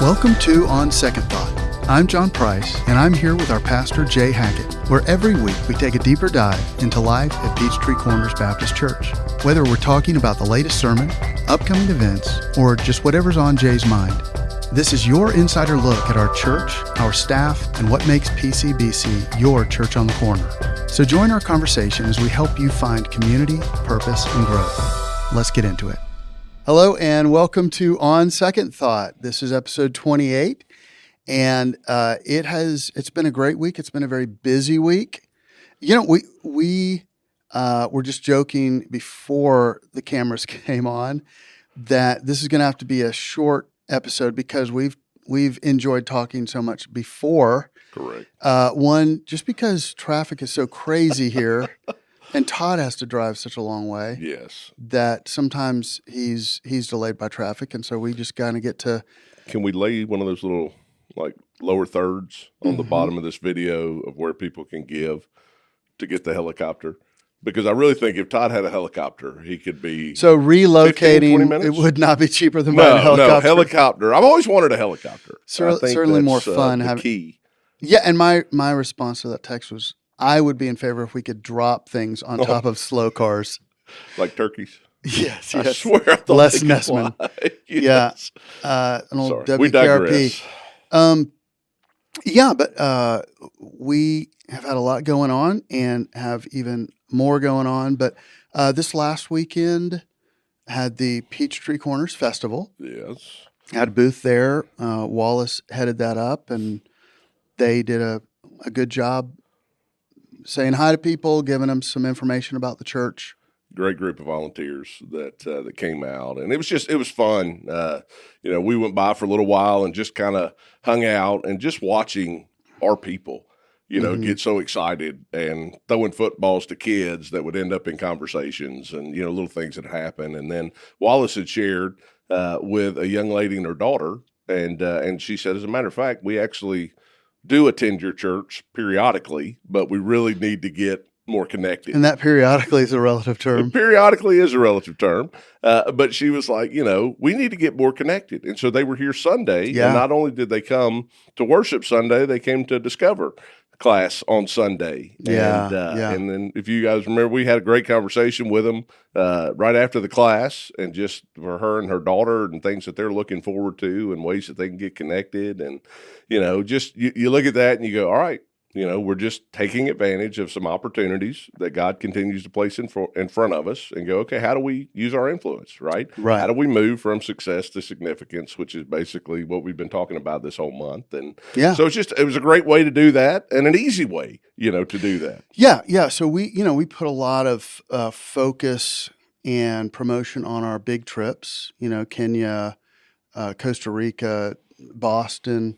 Welcome to On Second Thought. I'm John Price, and I'm here with our pastor, Jay Hackett, where every week we take a deeper dive into life at Peachtree Corners Baptist Church. Whether we're talking about the latest sermon, upcoming events, or just whatever's on Jay's mind, this is your insider look at our church, our staff, and what makes PCBC your church on the corner. So join our conversation as we help you find community, purpose, and growth. Let's get into it. Hello and welcome to On Second Thought. This is episode 28, and it's been a great week. It's been a very busy week. You know, we were just joking before the cameras came on that this is going to have to be a short episode because we've enjoyed talking so much before. Correct. One, just because traffic is so crazy here. And Todd has to drive such a long way. Yes. That sometimes he's delayed by traffic, and so we just kind of get to. Can we lay one of those little like lower thirds on the bottom of this video of where people can give to get the helicopter? Because I really think if Todd had a helicopter, he could be so relocating. 15, 20 minutes? It would not be cheaper than buying a helicopter. No, helicopter. I've always wanted a helicopter. Certainly more fun. The key. Yeah, and my response to that text was, I would be in favor if we could drop things on top of slow cars. Like turkeys? Yes. I swear I thought Les Nessman. Yes. Yeah. An old Sorry, we WKRP. digress. But we have had a lot going on and have even more going on. But this last weekend had the Peachtree Corners Festival. Yes. Had a booth there. Wallace headed that up, and they did a good job saying hi to people, giving them some information about the church. Great group of volunteers that came out, and it was fun. We went by for a little while and just kind of hung out and just watching our people, get so excited and throwing footballs to kids that would end up in conversations and little things that happen. And then Wallace had shared with a young lady and her daughter, and she said, as a matter of fact, we actually do attend your church periodically, but we really need to get more connected. And that periodically is a relative term. Periodically is a relative term. But she was like, we need to get more connected. And so they were here Sunday. Yeah. And not only did they come to worship Sunday, they came to Discover class on Sunday. Yeah. And then if you guys remember, we had a great conversation with them right after the class, and just for her and her daughter and things that they're looking forward to and ways that they can get connected. And, just you look at that and you go, all right, we're just taking advantage of some opportunities that God continues to place in front of us and go, okay, how do we use our influence, right? Right. How do we move from success to significance, which is basically what we've been talking about this whole month. And so it was a great way to do that and an easy way, to do that. Yeah. So we put a lot of focus and promotion on our big trips, Kenya, Costa Rica, Boston.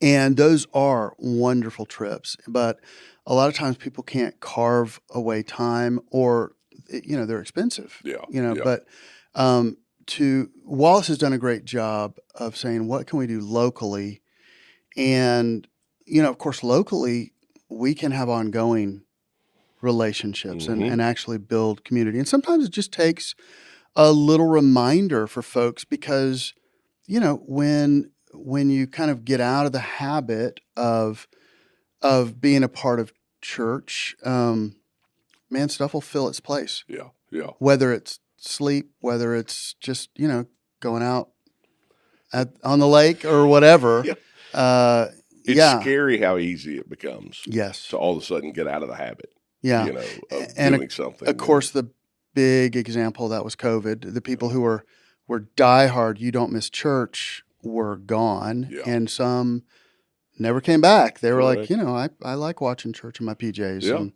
And those are wonderful trips, but a lot of times people can't carve away time, or they're expensive. Yeah. But Wallace has done a great job of saying, what can we do locally? And of course, locally we can have ongoing relationships and actually build community. And sometimes it just takes a little reminder for folks, because when you kind of get out of the habit of being a part of church, stuff will fill its place. Yeah. Whether it's sleep, whether it's just, going out on the lake or whatever. Yeah. It's scary how easy it becomes. Yes. To all of a sudden get out of the habit. Yeah. Of and doing something. Of course, the big example of that was COVID. The people who were diehard, you don't miss church, were gone, and some never came back. They were like, I like watching church in my PJs. Yeah.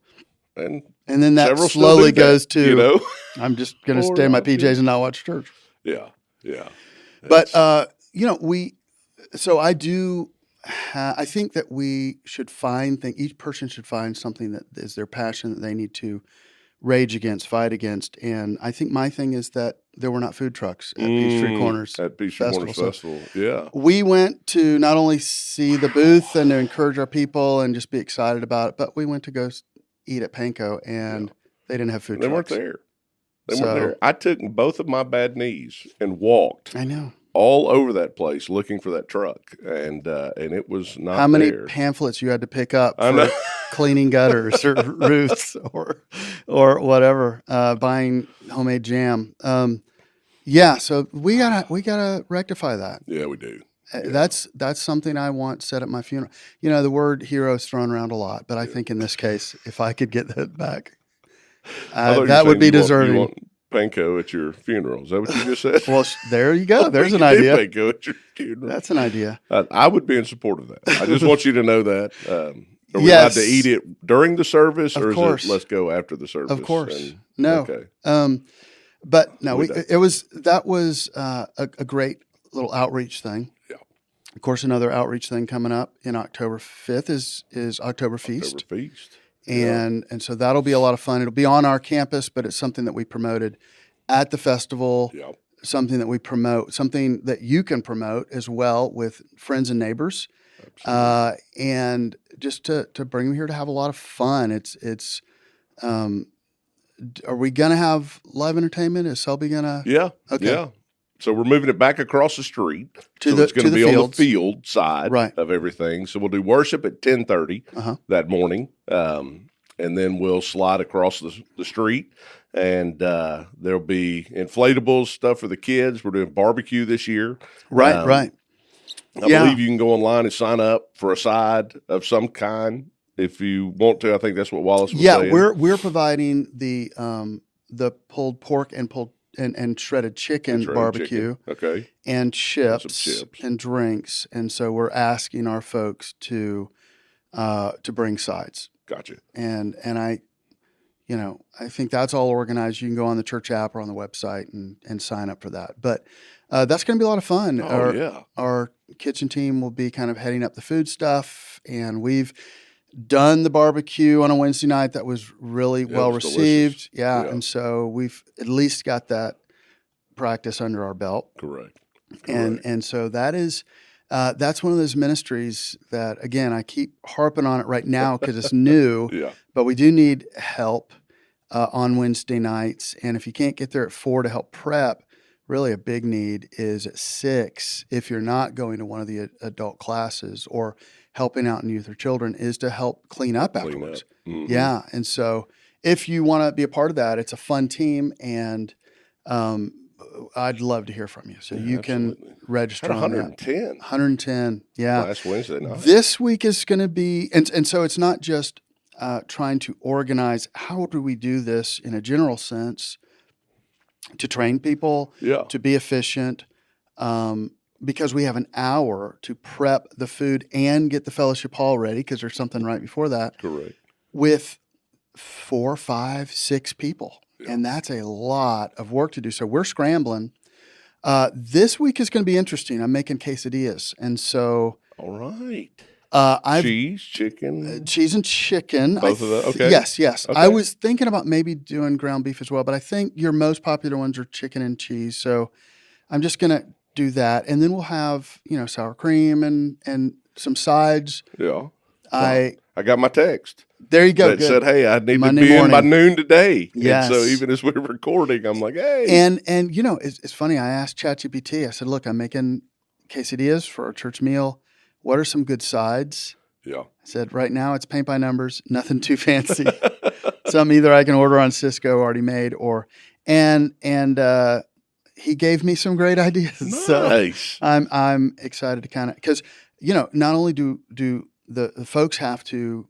And then that slowly goes to, I'm just going to stay in my PJs and not watch church. Yeah. Yeah. But, so I think that we should each person should find something that is their passion that they need to rage against, fight against. And I think my thing is that there were not food trucks at Peachtree Corners Festival. So yeah. We went to not only see the booth and to encourage our people and just be excited about it, but we went to go eat at Panko, and they didn't have food trucks. They weren't there. I took both of my bad knees and walked I know. all over that place looking for that truck, and it was not How many there. pamphlets you had to pick up I for know. cleaning gutters or roofs or whatever, buying homemade jam. Yeah, so we gotta rectify that. Yeah, we do. Yeah. That's something I want said at my funeral. You know, the word hero is thrown around a lot, but I think in this case, if I could get that back, I thought you were that would saying be you deserving. want panko at your funeral. Is that what you just said? Well, there you go. There's We an can do idea. panko at your funeral. That's an idea. I would be in support of that. I just want you to know that. Are we Yes. allowed to eat it during the service, Of or course. is it let's go after the service? Of course. And- No. Okay. But no, We don't. that was a great little outreach thing. Yeah. Of course, another outreach thing coming up in October 5th is Octoberfeast. Octoberfeast. And so that'll be a lot of fun. It'll be on our campus, but it's something that we promoted at the festival, Yeah. something that we promote, something that you can promote as well with friends and neighbors. Absolutely. And just to bring them here to have a lot of fun. Are we going to have live entertainment? Is Selby going to? Yeah. Okay. Yeah. So we're moving it back across the street. To so the- it's going to to the be on the fields. field side Right. of everything. So we'll do worship at 10:30 Uh-huh. that morning, and then we'll slide across the street, and there'll be inflatables, stuff for the kids. We're doing barbecue this year. Right, right. I Yeah. believe you can go online and sign up for a side of some kind if you want to. I think that's what Wallace was saying. We're providing the pulled pork and shredded chicken Shredded barbecue chicken. Okay. and chips, chips. and drinks, and so we're asking our folks to bring sides, Gotcha. and I think that's all organized. You can go on the church app or on the website and sign up for that, but that's going to be a lot of fun. Oh, Our kitchen team will be kind of heading up the food stuff, and we've done the barbecue on a Wednesday night that was really well was received. delicious. Yeah, Yeah. and so we've at least got that practice under our belt, Correct. and so that is that's one of those ministries that, again, I keep harping on it right now because it's new, Yeah. but we do need help on Wednesday nights, and if you can't get there at 4 to help prep, really a big need is at 6 if you're not going to one of the adult classes or helping out in youth or children, is to help clean up Clean afterwards. up. Mhm. Yeah, and so if you want to be a part of that, it's a fun team, and I'd love to hear from you. So Yeah, you can absolutely. register Had on that. 110 110, yeah. last Wednesday night. This week is going to be, and so it's not just trying to organize how do we do this in a general sense to train people, Yeah. to be efficient, because we have an hour to prep the food and get the fellowship hall ready, because there's something right before that, Correct. with 4, 5, 6 people. Yeah. And that's a lot of work to do. So we're scrambling. This week is going to be interesting. I'm making quesadillas. And so All right. I've Cheese, chicken. cheese and chicken. Both of those? Okay. Yes. Okay. I was thinking about maybe doing ground beef as well, but I think your most popular ones are chicken and cheese. So I'm just going to do that. And then we'll have, sour cream and some sides. Yeah. I got my text There you go. that Good. said, "Hey, I need Monday to be in by morning. noon today." Yes. And so even as we're recording, I'm like, "Hey." And it's funny. I asked ChatGPT. I said, "Look, I'm making quesadillas for our church meal. What are some good sides?" Yeah. I said, "Right now it's paint by numbers. Nothing too fancy. Some either I can order on Cisco already made, or and he gave me some great ideas. So Nice. I'm excited to kind of, because not only do the folks have to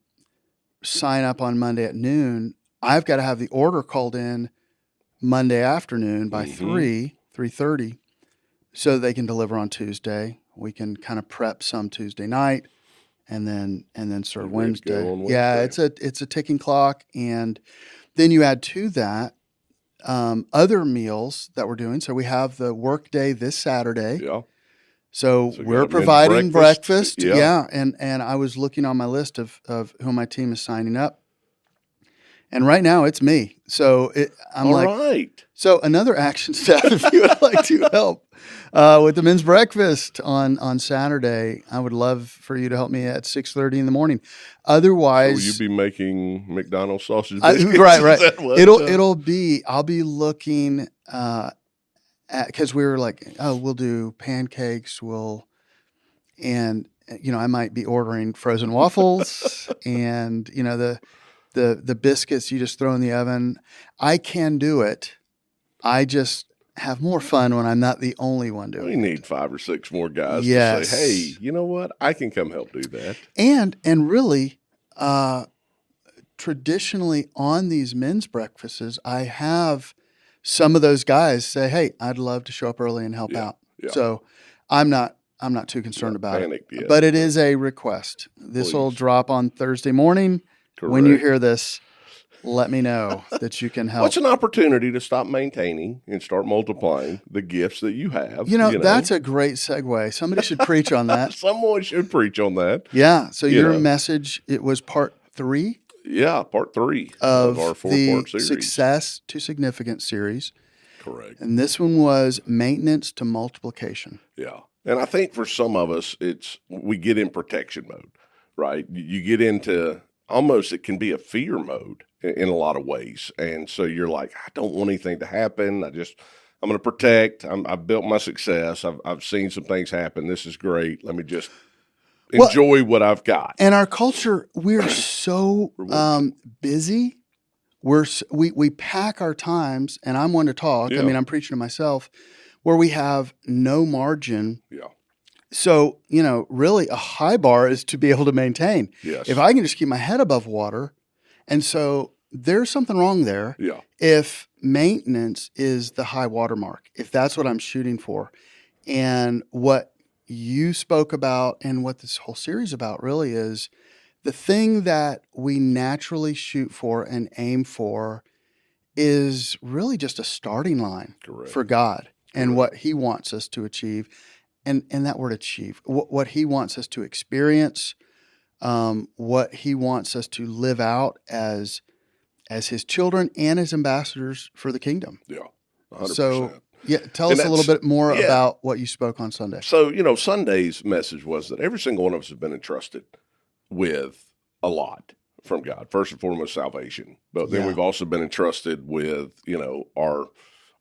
sign up on Monday at noon, I've got to have the order called in Monday afternoon by Mhm. 3:30, so they can deliver on Tuesday. We can kind of prep some Tuesday night, and then serve You're ready to go Wednesday. on Yeah, Wednesday. it's a ticking clock, and then you add to that other meals that we're doing. So we have the workday this Saturday. Yeah. So So you we're got men's providing breakfast. breakfast. Yeah. And I was looking on my list of who my team is signing up. And right now it's me. So I'm All like, right. so another action staff, if you would like to help with the men's breakfast on Saturday, I would love for you to help me at 6:30 in the morning. Will Otherwise, you be making McDonald's sausage biscuits? right. Is that what, I'll be looking because we were like, oh, we'll do pancakes, and I might be ordering frozen waffles and the biscuits you just throw in the oven. I can do it. I just have more fun when I'm not the only one doing it. We need 5 or 6 more guys Yes. to say, hey, you know what? I can come help do that. And really, traditionally on these men's breakfasts, I have some of those guys say, hey, I'd love to show up early and help out. Yeah. So I'm not too concerned about it. Yet. But it is a request. This will drop on Thursday morning. Correct. When you hear this, let me know that you can help. What's an opportunity to stop maintaining and start multiplying the gifts that you have? That's a great segue. Somebody should preach on that. Someone should preach on that. Yeah. So your message, it was part 3? Yeah, part 3 of our 4-part series. Success to Significant series. Correct. And this one was maintenance to multiplication. Yeah. And I think for some of us, we get in protection mode, right? You get into almost, it can be a fear mode in a lot of ways. And so you're like, I don't want anything to happen. I'm going to protect. I've built my success. I've seen some things happen. This is great. Let me just enjoy what I've got. And our culture, we're so busy. We pack our times, and I'm one to talk. Yeah. I mean, I'm preaching to myself, where we have no margin. Yeah. So, really a high bar is to be able to maintain. Yes. If I can just keep my head above water. And so there's something wrong there. Yeah. If maintenance is the high watermark, if that's what I'm shooting for. And what you spoke about and what this whole series about really is the thing that we naturally shoot for and aim for is really just a starting line for God and what he wants us to achieve. And that word achieve, what he wants us to experience, what he wants us to live out as his children and as ambassadors for the kingdom. Yeah, 100%. So, tell us a little bit more about what you spoke on Sunday. So, Sunday's message was that every single one of us has been entrusted with a lot from God. First and foremost, salvation. But then we've also been entrusted with,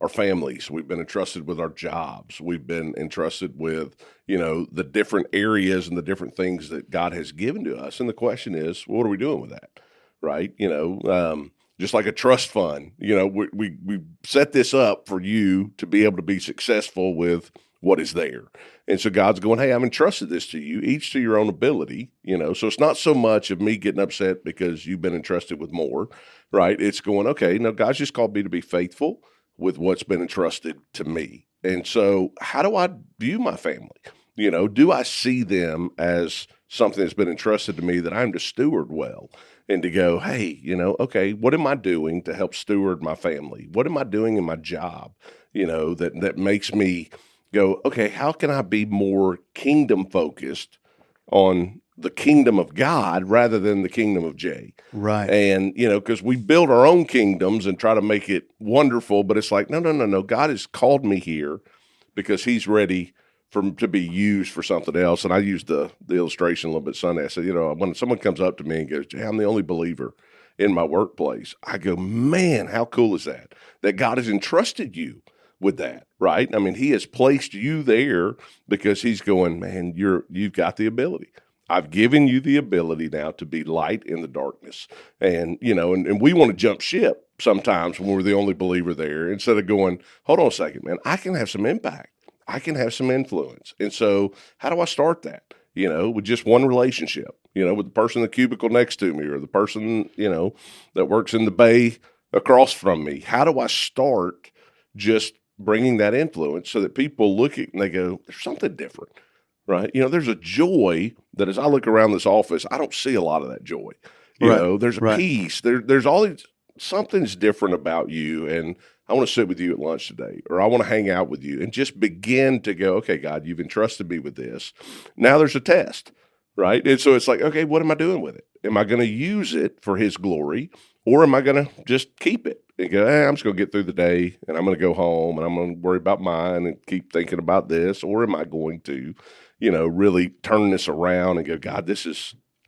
our families. We've been entrusted with our jobs. We've been entrusted with, the different areas and the different things that God has given to us. And the question is, what are we doing with that? Right? Just like a trust fund, we set this up for you to be able to be successful with what is there. And so God's going, hey, I've entrusted this to you, each to your own ability, so it's not so much of me getting upset because you've been entrusted with more, right? It's going, okay, no, God's just called me to be faithful with what's been entrusted to me. And so how do I view my family? Do I see them as something that's been entrusted to me that I'm to steward well? And to go, hey, okay, what am I doing to help steward my family? What am I doing in my job, that makes me go, okay, how can I be more kingdom focused on the kingdom of God rather than the kingdom of Jay? Right. And, because we build our own kingdoms and try to make it wonderful, but it's like, no. God has called me here because he's ready to be used for something else. And I used the illustration a little bit Sunday. I said, when someone comes up to me and goes, Jay, I'm the only believer in my workplace, I go, man, how cool is that? That God has entrusted you with that, right? I mean, he has placed you there because he's going, man, you've got the ability. I've given you the ability now to be light in the darkness. And, and we want to jump ship sometimes when we're the only believer there, instead of going, hold on a second, man, I can have some impact. I can have some influence. And so how do I start that? With just one relationship, with the person in the cubicle next to me or the person, that works in the bay across from me. How do I start just bringing that influence so that people look at and they go, there's something different, right? There's a joy that as I look around this office, I don't see a lot of that joy. There's a peace. There's all these, something's different about you. And I want to sit with you at lunch today, or I want to hang out with you and just begin to go, okay, God, you've entrusted me with this. Now there's a test, right? And so it's like, okay, what am I doing with it? Am I going to use it for his glory, or am I going to just keep it and go, I'm just going to get through the day and I'm going to go home and I'm going to worry about mine and keep thinking about this? Or am I going to, really turn this around and go, God,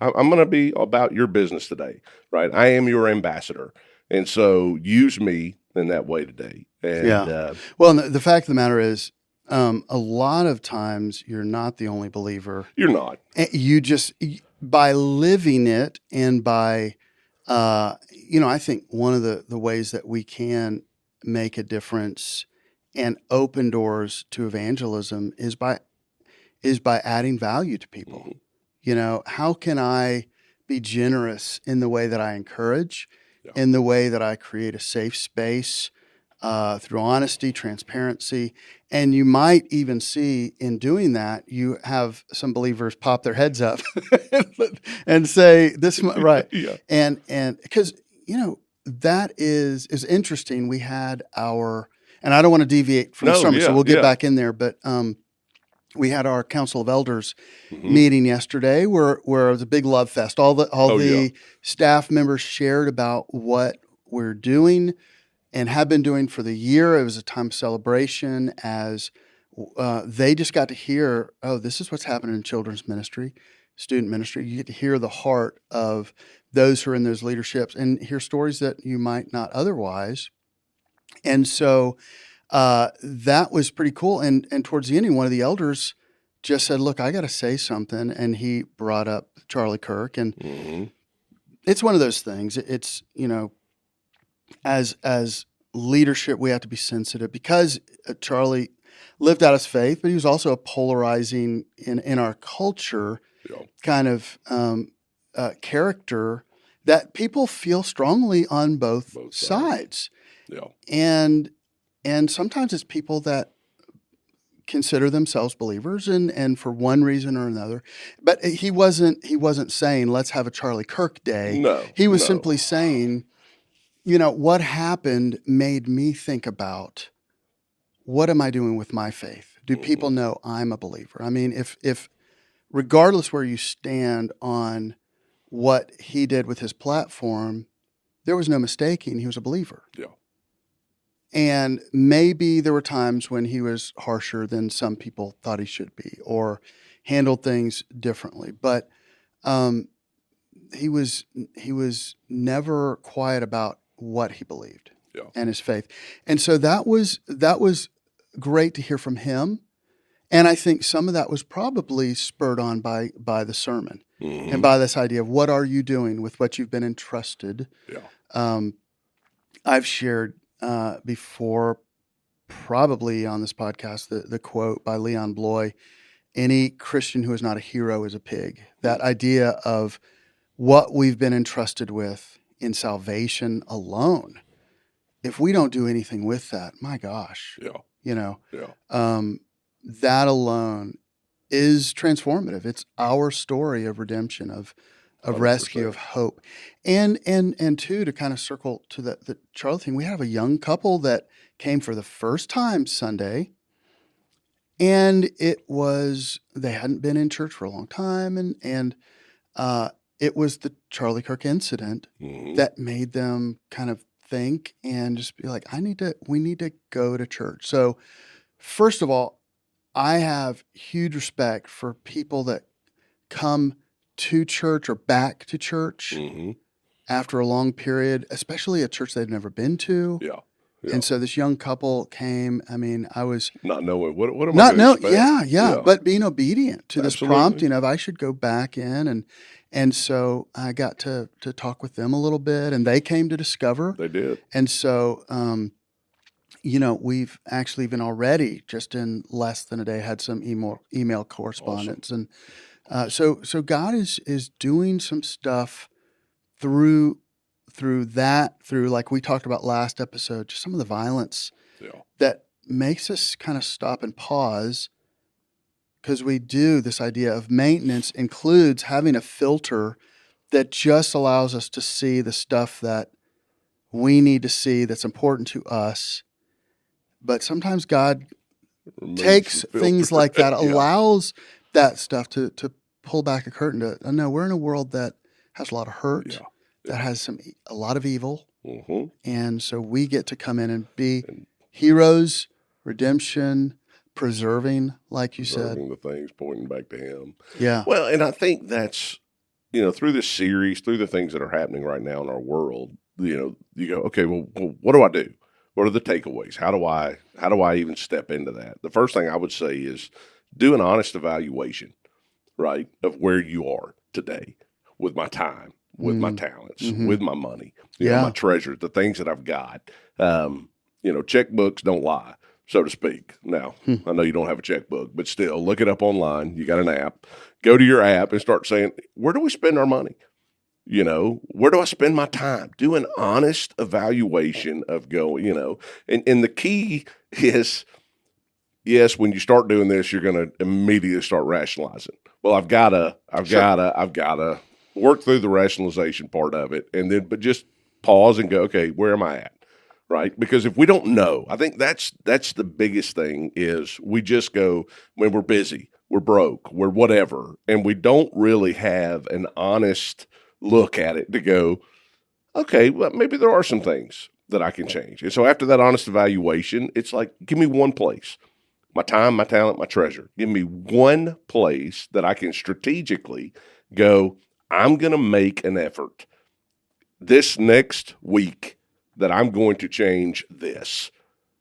I'm going to be about your business today, right? I am your ambassador. And so use me in that way today. And Well, and the fact of the matter is, a lot of times you're not the only believer. you're not. You just, by living it and by, I think one of the ways that we can make a difference and open doors to evangelism is by adding value to people. Mm-hmm. How can I be generous in the way that I encourage, Yeah. in the way that I create a safe space, through honesty, transparency. And you might even see in doing that, you have some believers pop their heads up and say, this, right. Yeah. And because, that is interesting. We had and I don't want to deviate from the sermon, so we'll get back in there, but, we had our Council of Elders meeting yesterday where it was a big love fest. All the staff members shared about what we're doing and have been doing for the year. It was a time of celebration as they just got to hear, oh, this is what's happening in children's ministry, student ministry. You get to hear the heart of those who are in those leaderships and hear stories that you might not otherwise. And so that was pretty cool. And towards the ending, one of the elders just said, look, I got to say something. And he brought up Charlie Kirk. And it's one of those things. It's, as leadership, we have to be sensitive because Charlie lived out his faith, but he was also a polarizing in our culture kind of character that people feel strongly on both sides. Yeah. And sometimes it's people that consider themselves believers and for one reason or another. But he wasn't saying, let's have a Charlie Kirk day. No. He was simply saying, what happened made me think about what am I doing with my faith? Do people know I'm a believer? I mean, if regardless where you stand on what he did with his platform, there was no mistaking he was a believer. Yeah. And maybe there were times when he was harsher than some people thought he should be or handled things differently. But he was never quiet about what he believed and his faith. And so that was great to hear from him. And I think some of that was probably spurred on by the sermon and by this idea of what are you doing with what you've been entrusted. Yeah. I've shared before, probably on this podcast, the quote by Leon Bloy, any Christian who is not a hero is a pig. That idea of what we've been entrusted with in salvation alone. If we don't do anything with that, my gosh, that alone is transformative. It's our story of redemption, of 100%. Rescue, of hope. And two, to kind of circle to the Charlie thing, we have a young couple that came for the first time Sunday, and they hadn't been in church for a long time, and it was the Charlie Kirk incident that made them kind of think and just be like, we need to go to church. So first of all, I have huge respect for people that come to church or back to church after a long period, especially a church they've never been to. Yeah. And so this young couple came. I mean, I was not knowing what am I going to expect? Yeah, but being obedient to this prompting of I should go back in, and so I got to talk with them a little bit, and they came to discover. They did, and so we've actually even already just in less than a day had some email correspondence, awesome. And so God is doing some stuff through like we talked about last episode, just some of the violence that makes us kind of stop and pause, because we do this idea of maintenance includes having a filter that just allows us to see the stuff that we need to see that's important to us. But sometimes God takes things like that, allows that stuff to pull back a curtain to, no, we're in a world that has a lot of hurt, that has a lot of evil. And so we get to come in and be heroes, redemption, preserving, like you said. The things pointing back to him. Yeah. Well, and I think that's, through this series, through the things that are happening right now in our world, you go, okay, well, what do I do? What are the takeaways? How do I even step into that? The first thing I would say is do an honest evaluation, right, of where you are today with my time, with my talents, with my money, my treasures, the things that I've got. Checkbooks don't lie, so to speak. Now, I know you don't have a checkbook, but still, look it up online. You got an app. Go to your app and start saying, where do we spend our money? Where do I spend my time? Do an honest evaluation of going, and the key is, yes, when you start doing this, you're going to immediately start rationalizing. Well, I've got to work through the rationalization part of it, but just pause and go, okay, where am I at? Right? Because if we don't know, I think that's the biggest thing is we just go when we're busy, we're broke, we're whatever, and we don't really have an honest look at it to go, okay, well, maybe there are some things that I can change. And so after that honest evaluation, it's like, give me one place, my time, my talent, my treasure. Give me one place that I can strategically go, I'm going to make an effort this next week that I'm going to change this,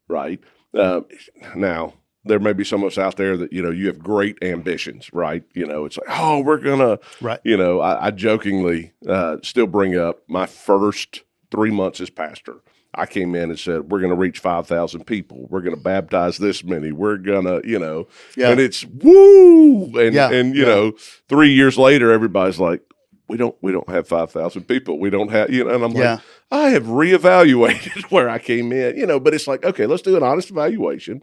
right? Now, there may be some of us out there that, you have great ambitions, right? It's like, oh, we're going to, right. I jokingly still bring up my first 3 months as pastor. I came in and said, we're going to reach 5,000 people. We're going to baptize this many. We're going to, and it's woo. And 3 years later, everybody's like, we don't have 5,000 people. We don't have, and I'm like, I have reevaluated where I came in, but it's like, okay, let's do an honest evaluation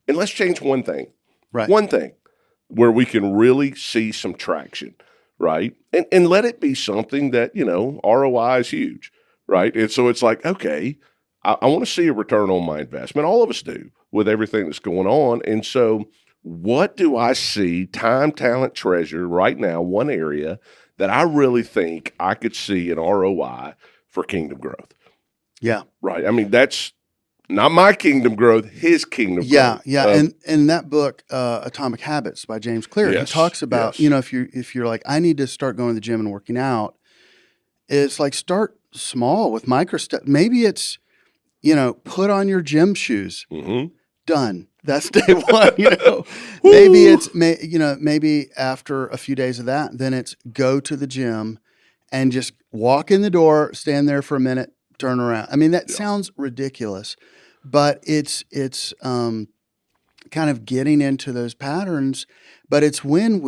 and let's change one thing, right? One thing where we can really see some traction, right? And let it be something that, ROI is huge, right? And so it's like, okay, I want to see a return on my investment. All of us do with everything that's going on. And so what do I see, time, talent, treasure right now, one area that I really think I could see an ROI for kingdom growth? Yeah. Right. I mean, that's not my kingdom growth, his kingdom growth. Yeah. And in that book, Atomic Habits by James Clear, he talks about, if you're like, I need to start going to the gym and working out, it's like start small with micro steps. Maybe it's, put on your gym shoes. Mm-hmm. Done. That's day one, Maybe it's, maybe after a few days of that, then it's go to the gym and just walk in the door, stand there for a minute, turn around. I mean, that sounds ridiculous, but it's kind of getting into those patterns. But it's when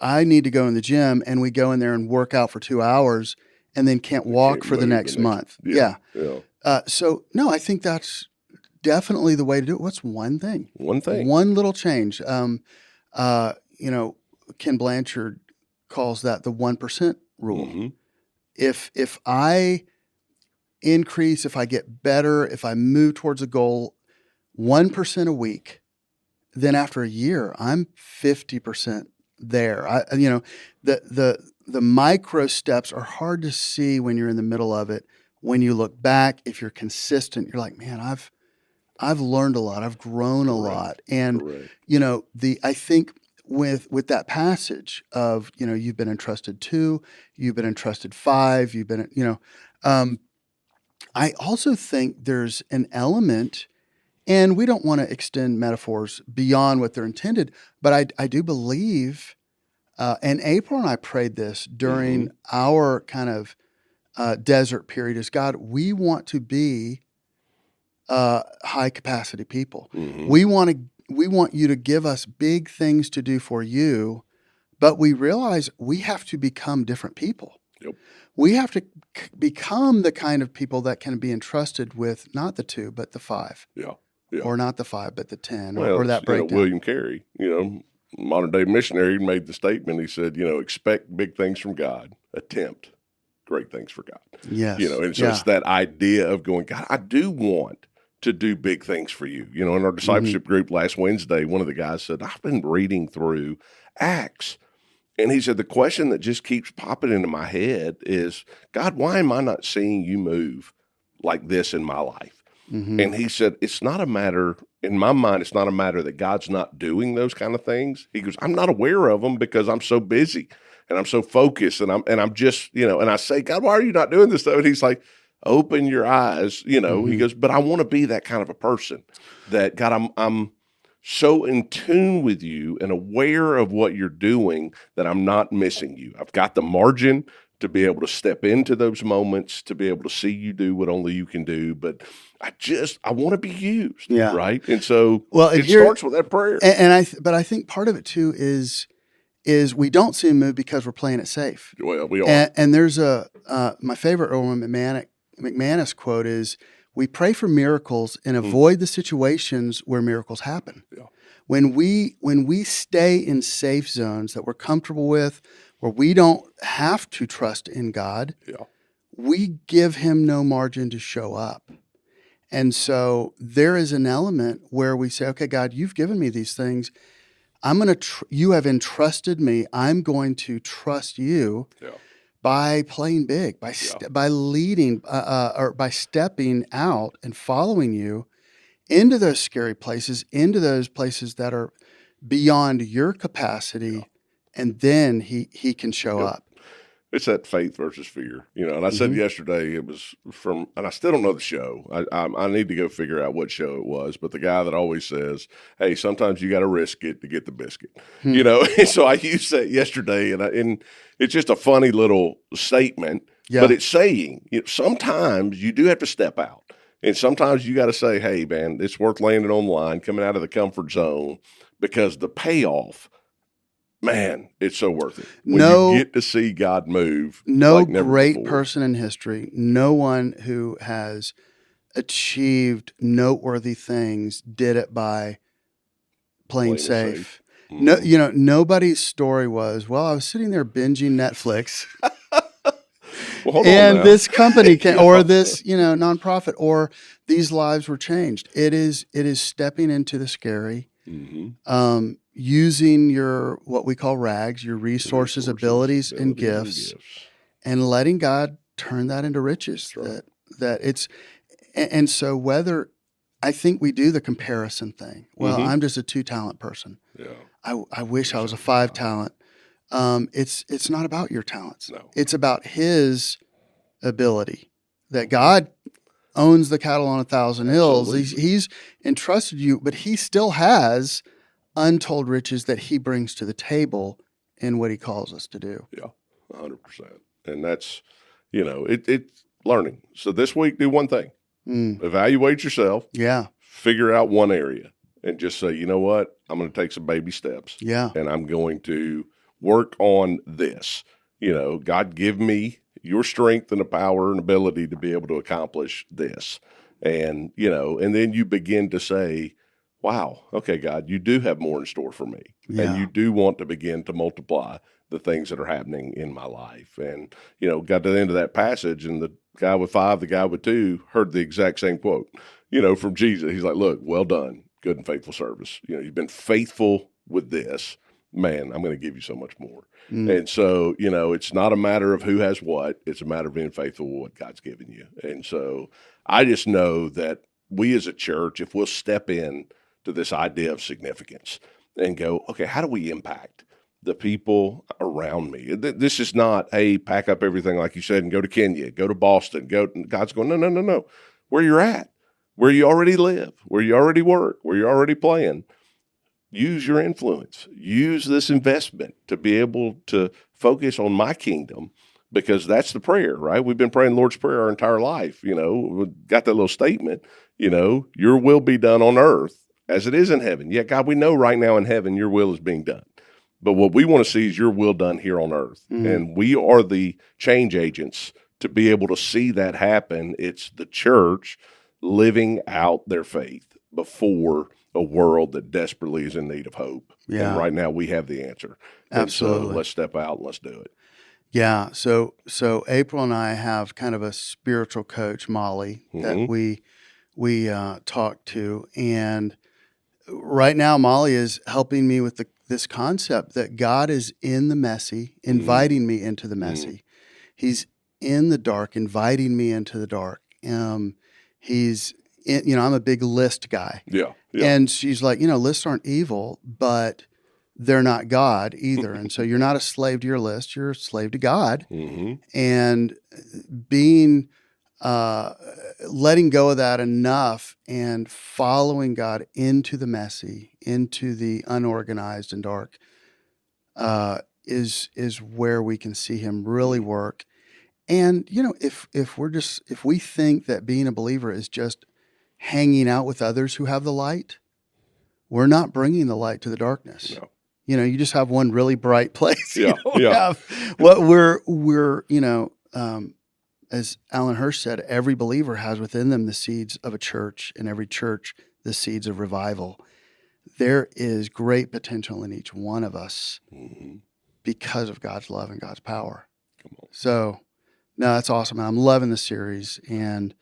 I need to go in the gym and we go in there and work out for 2 hours and then can't walk for the next month. Yeah. So no, I think that's definitely the way to do it. What's one thing? One thing. One little change. Ken Blanchard calls that the 1% rule. Mm-hmm. If I increase, if I get better, if I move towards a goal 1% a week, then after a year, I'm 50% there. The micro steps are hard to see when you're in the middle of it. When you look back, if you're consistent, you're like, man, I've learned a lot. I've grown a lot. And, I think with that passage of, you've been entrusted 2, you've been entrusted 5, you've been, I also think there's an element, and we don't want to extend metaphors beyond what they're intended, but I do believe, and April and I prayed this during our kind of desert period, is God, we want to be high capacity people. Mm-hmm. We want you to give us big things to do for you, but we realize we have to become different people. Yep. We have to become the kind of people that can be entrusted with not the 2, but the 5. Yeah. Or not the 5, but the 10, or that breakdown. William Carey, modern day missionary, made the statement. He said, expect big things from God, attempt great things for God. Yes. And so it's that idea of going, God, I do want to do big things for you. In our discipleship group last Wednesday, one of the guys said, I've been reading through Acts. And he said, the question that just keeps popping into my head is, God, why am I not seeing you move like this in my life? Mm-hmm. And he said, it's not a matter, in my mind, it's not a matter that God's not doing those kind of things. He goes, I'm not aware of them because I'm so busy and I'm so focused and I'm just, and I say, God, why are you not doing this stuff? And he's like, open your eyes, He goes, but I want to be that kind of a person that, God, I'm so in tune with you and aware of what you're doing that I'm not missing you. I've got the margin to be able to step into those moments, to be able to see you do what only you can do. But I want to be used. Yeah. Right. And so and it starts with that prayer. But I think part of it too is we don't see him move because we're playing it safe. Well, we are. And there's my favorite Erwin McManus quote is, we pray for miracles and avoid the situations where miracles happen. Yeah. When we stay in safe zones that we're comfortable with, where we don't have to trust in God, we give him no margin to show up. And so there is an element where we say, okay, God, you've given me these things. You have entrusted me. I'm going to trust you. Yeah. By playing big, by leading, or by stepping out and following you into those scary places, into those places that are beyond your capacity, and then he can show up. It's that faith versus fear, And I said yesterday, it was from, and I still don't know the show. I need to go figure out what show it was. But the guy that always says, "Hey, sometimes you got to risk it to get the biscuit," And so I used that yesterday, and it's just a funny little statement. Yeah. But it's saying, sometimes you do have to step out, and sometimes you got to say, "Hey, man, it's worth landing on the line, coming out of the comfort zone, because the payoff." Man, it's so worth it. When you get to see God move. No like never great before. person in history, no one who has achieved noteworthy things did it by playing safe. Mm-hmm. No, nobody's story was, well, I was sitting there binging Netflix. And this company came, or this, nonprofit, or these lives were changed. It is stepping into the scary. Mm-hmm. Using your, what we call rags, your resources, abilities, and gifts, and letting God turn that into riches. Right. That it's, and so whether, I think we do the comparison thing. Well, I'm just a 2-talent person. Yeah. I wish I was a 5-talent. It's not about your talents. No. It's about his ability. That God owns the cattle on 1,000 hills. He's entrusted you, but he still has untold riches that he brings to the table in what he calls us to do. Yeah, 100%. And that's, it's learning. So this week, do one thing. Evaluate yourself. Yeah. Figure out one area and just say, you know what? I'm going to take some baby steps. Yeah. And I'm going to work on this. God, give me your strength and the power and ability to be able to accomplish this. And, and then you begin to say, wow, okay, God, you do have more in store for me. Yeah. And you do want to begin to multiply the things that are happening in my life. And, got to the end of that passage, and the guy with 5, the guy with 2 heard the exact same quote, from Jesus. He's like, look, well done, good and faithful service. You've been faithful with this. Man, I'm going to give you so much more. And so, it's not a matter of who has what. It's a matter of being faithful with what God's given you. And so I just know that we as a church, if we'll step in to this idea of significance and go, okay, how do we impact the people around me? This is not, hey, pack up everything like you said and go to Kenya, go to Boston, God's going, no. Where you're at, where you already live, where you already work, where you're already playing, use your influence, use this investment to be able to focus on my kingdom, because that's the prayer, right? We've been praying Lord's Prayer our entire life. We got that little statement, your will be done on earth as it is in heaven. Yeah, God, we know right now in heaven your will is being done. But what we want to see is your will done here on earth. Mm-hmm. And we are the change agents to be able to see that happen. It's the church living out their faith before a world that desperately is in need of hope. Yeah. And right now we have the answer. Absolutely. And so let's step out and let's do it. Yeah. So April and I have kind of a spiritual coach, Molly, that we talk to, and right now, Molly is helping me with this concept that God is in the messy, inviting me into the messy. He's in the dark, inviting me into the dark. He's, I'm a big list guy. Yeah. And she's like, lists aren't evil, but they're not God either. And so you're not a slave to your list. You're a slave to God. Mm-hmm. And being letting go of that enough and following God into the messy, into the unorganized and dark, is where we can see Him really work. And if we think that being a believer is just hanging out with others who have the light, we're not bringing the light to the darkness. No. You just have one really bright place. Yeah, You don't have what we're as Alan Hirsch said, every believer has within them the seeds of a church, and every church the seeds of revival. There is great potential in each one of us because of God's love and God's power. Come on. So, no, that's awesome. And I'm loving the series, and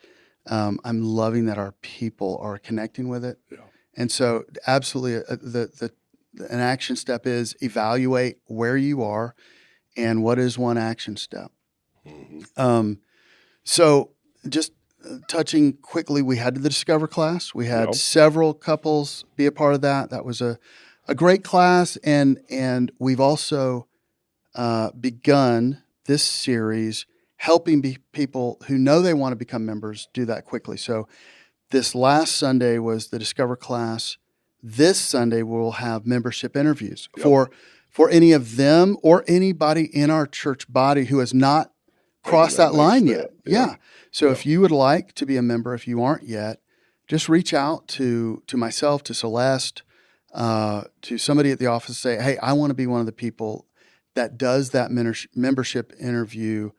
I'm loving that our people are connecting with it. Yeah. And so, absolutely, an action step is evaluate where you are, and what is one action step. So, just touching quickly, we had the Discover class. We had several couples be a part of that. That was a great class, and we've also begun this series helping people who know they want to become members do that quickly. So this last Sunday was the Discover class. This Sunday we'll have membership interviews for any of them or anybody in our church body who has not crossed that line yet. Yeah. So if you would like to be a member, if you aren't yet, just reach out to myself, to Celeste, to somebody at the office, say, hey, I want to be one of the people that does that membership interview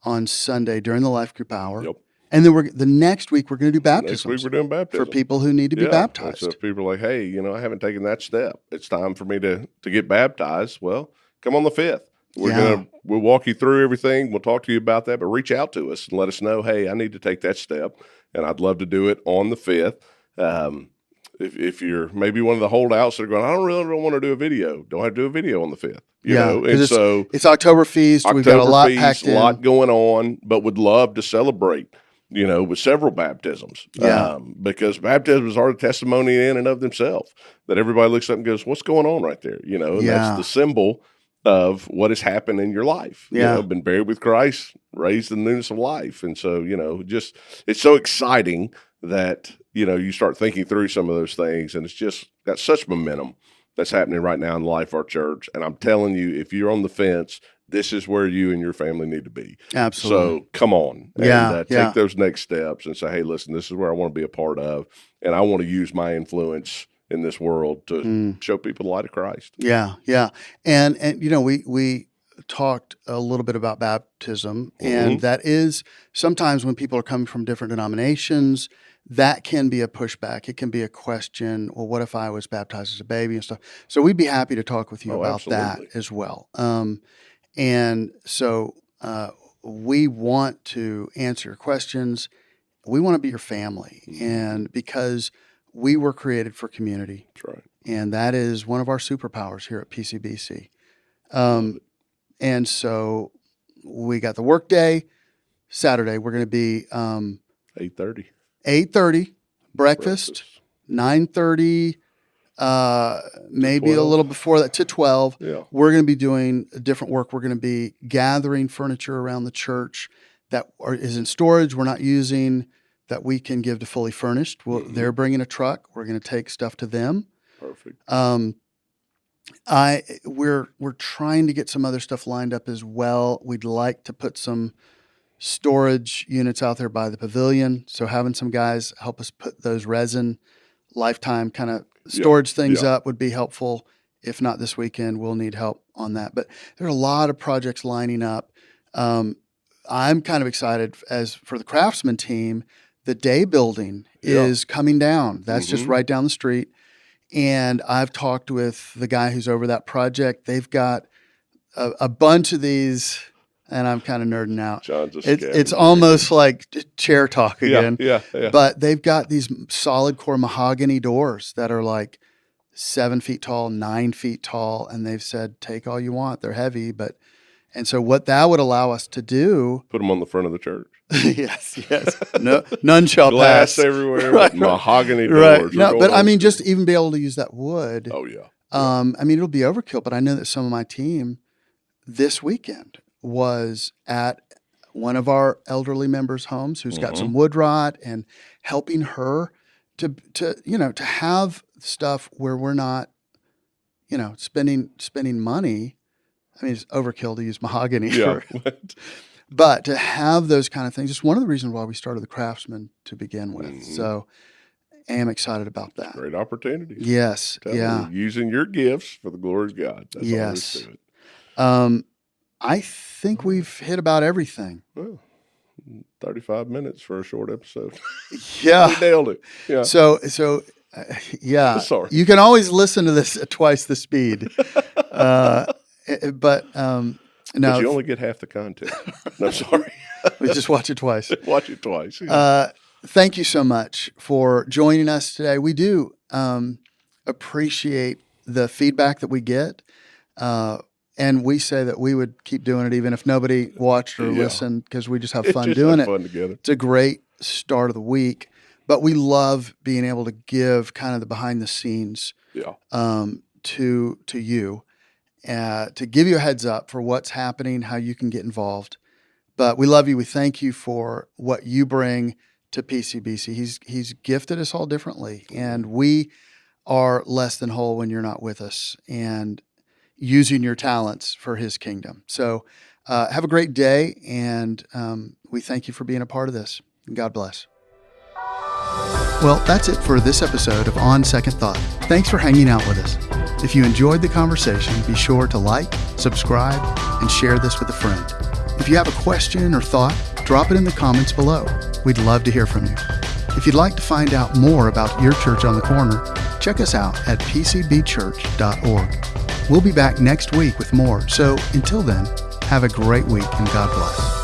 on Sunday during the life group hour. Yep. And then the next week we're going to do baptisms. Next week we're doing baptism for people who need to be baptized. So if people are like, hey, I haven't taken that step. It's time for me to get baptized. Well, come on the 5th. We'll walk you through everything. We'll talk to you about that, but reach out to us and let us know, hey, I need to take that step, and I'd love to do it on the 5th. If you're maybe one of the holdouts that are going, I don't want to do a video. Don't have to do a video on the 5th. And so it's Octoberfeast. We've got a lot packed in. A lot going on, but would love to celebrate, with several baptisms. Because baptisms are a testimony in and of themselves that everybody looks up and goes, what's going on right there? And that's the symbol of what has happened in your life. Been buried with Christ, raised in the newness of life. And so, just it's so exciting that, you start thinking through some of those things, and it's just got such momentum that's happening right now in the life of our church. And I'm telling you, if you're on the fence, this is where you and your family need to be. Absolutely. So come on and take those next steps and say, hey, listen, this is where I want to be a part of, and I want to use my influence in this world to show people the light of Christ. Yeah. And we talked a little bit about baptism, and that is sometimes when people are coming from different denominations, that can be a pushback. It can be a question, well, what if I was baptized as a baby and stuff? So we'd be happy to talk with you about that as well. And so we want to answer your questions. We want to be your family, and because we were created for community. That's right. And that is one of our superpowers here at PCBC. And so we got the workday. Saturday, we're going to be 8:30. 8:30, breakfast. 9:30, maybe a little before that, to 12. Yeah. We're going to be doing different work. We're going to be gathering furniture around the church that is in storage we're not using, that we can give to Fully Furnished. They're bringing a truck. We're going to take stuff to them. Perfect. We're trying to get some other stuff lined up as well. We'd like to put some storage units out there by the pavilion. So having some guys help us put those resin lifetime kind of storage things up would be helpful. If not this weekend, we'll need help on that. But there are a lot of projects lining up. I'm kind of excited as for the Craftsman team. The day building is coming down. That's just right down the street. And I've talked with the guy who's over that project. They've got a bunch of these, and I'm kind of nerding out. It's almost like chair talk again. Yeah. But they've got these solid core mahogany doors that are like 7 feet tall, 9 feet tall. And they've said, take all you want. They're heavy. And so what that would allow us to do. Put them on the front of the church. yes. No, none shall Glass pass. everywhere. Right. Mahogany doors. Right. No, but I mean, just even be able to use that wood. Oh, yeah. I mean, it'll be overkill, but I know that some of my team this weekend was at one of our elderly members' homes who's got some wood rot, and helping her to have stuff where we're not, spending money. I mean, it's overkill to use mahogany. Yeah. But to have those kind of things, it's one of the reasons why we started the Craftsman to begin with. So I am excited about that. Great opportunity. Yes. Using your gifts for the glory of God. That's all there is to it. I think we've hit about everything. Well, 35 minutes for a short episode. Yeah. We nailed it. Yeah. So yeah. Sorry. You can always listen to this at twice the speed. But no. But you only get half the content. No, sorry. We just watch it twice. Watch it twice. Yeah. Thank you so much for joining us today. We do appreciate the feedback that we get. And we say that we would keep doing it even if nobody watched or listened, because we just have fun doing it. Fun together. It's a great start of the week. But we love being able to give kind of the behind the scenes to you, to give you a heads up for what's happening, how you can get involved. But we love you. We thank you for what you bring to PCBC. He's gifted us all differently, and we are less than whole when you're not with us and using your talents for his kingdom. So have a great day, and we thank you for being a part of this. And God bless. Well, that's it for this episode of On Second Thought. Thanks for hanging out with us. If you enjoyed the conversation, be sure to like, subscribe, and share this with a friend. If you have a question or thought, drop it in the comments below. We'd love to hear from you. If you'd like to find out more about your church on the corner, check us out at pcbchurch.org. We'll be back next week with more. So until then, have a great week and God bless.